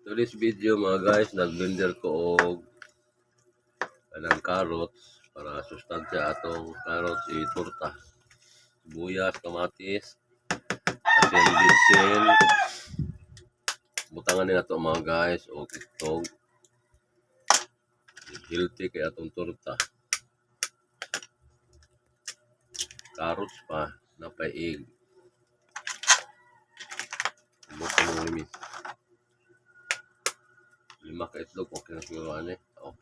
To this video mga guys, nag-blender ko og kanang carrots para sustansya atong carrots iturta. Sibuyas, kamatis, asin, bitsin. Butangan nila to mga guys og itog. Healthy kay atong turta. Carrots pa, napaig. Bukod mo limit. 5 ka itlog, okay na siguro ano 4.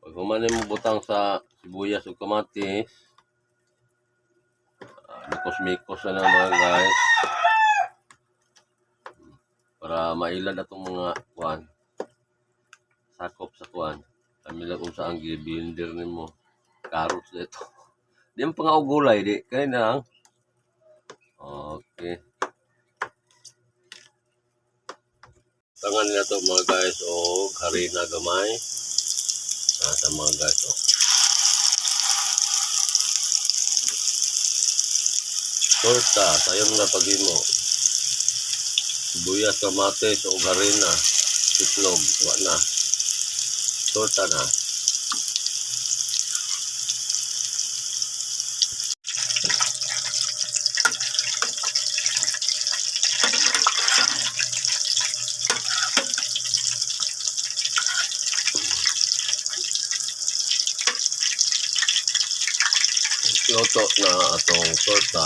Pag humanin mo butang sa sibuyas o kamatis, mikos-mikos na lang mga guys. Para mailad atong mga kuan. Sakop sa kuan. Kami lang kung saan blender nimo. Carrots dito. Di mo pa nga og gulay di. Kaya na lang. Okay. Tangan na to mga guys o harina gamay. Sa mga guys o. Torta, sayang na pag-imo. Sibuyas, kamatis o harina. Itlog, wala na. Torta na. Luto na atong torta.